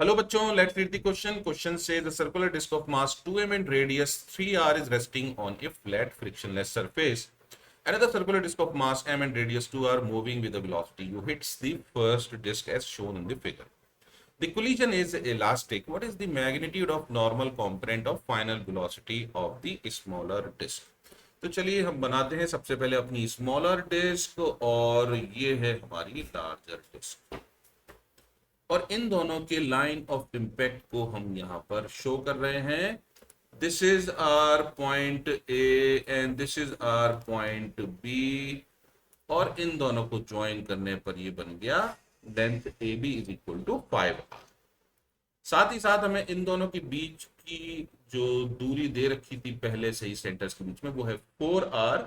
Hello bachcho, let's read the question. Question says the circular disc of mass 2m and radius 3r is resting on a flat frictionless surface. Another circular disc of mass m and radius 2 are moving with a velocity u hits the first disc as shown in the figure. The collision is elastic. What is the magnitude of normal component of final velocity of the smaller disc? तो चलिए हम बनाते हैं सबसे पहले अपनी smaller disc और ये है हमारी लार्जर डिस्क और इन दोनों के लाइन ऑफ इम्पैक्ट को हम यहाँ पर शो कर रहे हैं. This is our point A and this is our point B और इन दोनों को ज्वाइन करने पर ये बन गया length A B is equal to 5r. साथ ही साथ हमें इन दोनों के बीच की जो दूरी दे रखी थी पहले से ही सेंटर्स के बीच में वो है 4r.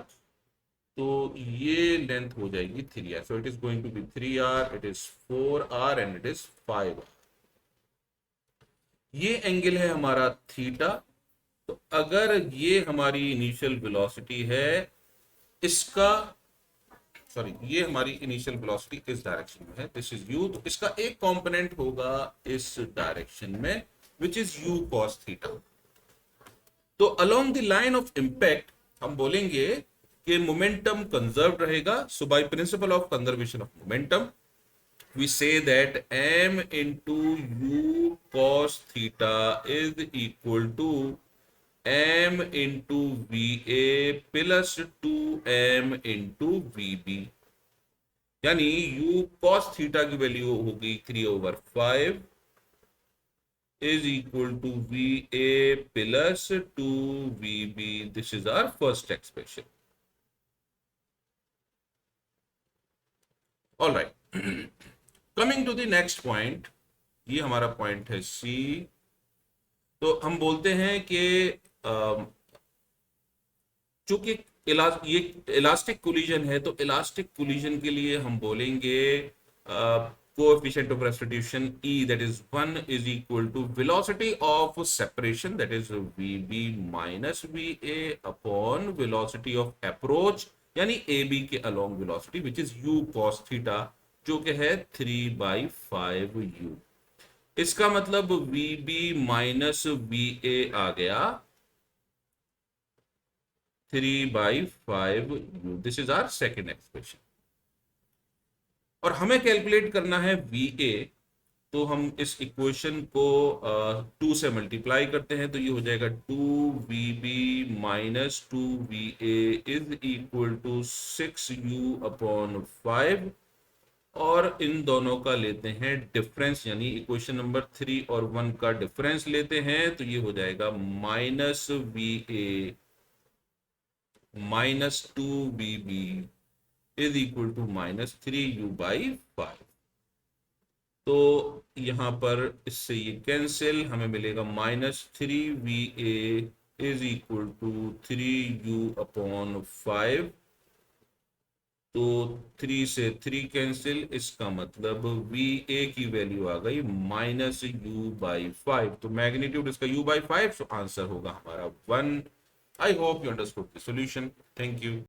तो ये लेंथ हो जाएगी 3r. So it is going to be 3r, it is 4r and it is 5r. ये एंगल है हमारा थीटा. तो अगर ये हमारी इनिशियल वेलोसिटी है इसका ये हमारी इनिशियल वेलोसिटी इस डायरेक्शन में है, दिस इज u. तो इसका एक कंपोनेंट होगा इस डायरेक्शन में which is u cos theta. तो along the line of impact हम बोलेंगे कि मोमेंटम कंजर्व रहेगा. So by principle of conservation of momentum we say that m into u cos theta is equal to m into va plus 2m into vb. यानी u cos theta की value होगी 3/5 is equal to va plus 2vb. This is our first expression. All right. Coming to the next point, ये हमारा point है सी. तो हम बोलते हैं कि चूंकि ये इलास्टिक कोलिजन है तो इलास्टिक कोलिजन के लिए हम बोलेंगे coefficient of restitution E, that is 1 is equal to velocity of separation, that is VB minus VA upon velocity of approach यानी AB के along velocity which is U cos theta जो कि है 3/5u. इसका मतलब VB माइनस VA आ गया 3/5u. This is our second expression. और हमें कैलकुलेट करना है VA. तो हम इस इक्वेशन को 2 से मल्टीप्लाई करते हैं तो ये हो जाएगा 2VB minus 2VA is equal to 6u upon 5 और इन दोनों का लेते हैं डिफरेंस यानी इक्वेशन नंबर 3 और 1 का डिफरेंस लेते हैं तो ये हो जाएगा minus VA minus 2VB is equal to minus 3u/5. तो यहां पर इससे ये कैंसिल, हमें मिलेगा minus 3VA is equal to 3u upon 5. तो 3 से 3 कैंसिल, इसका मतलब VA की वैल्यू आ गई माइनस u/5. तो मैग्नीट्यूड इसका u/5. सो आंसर होगा हमारा 1. I hope you understood the solution. Thank you.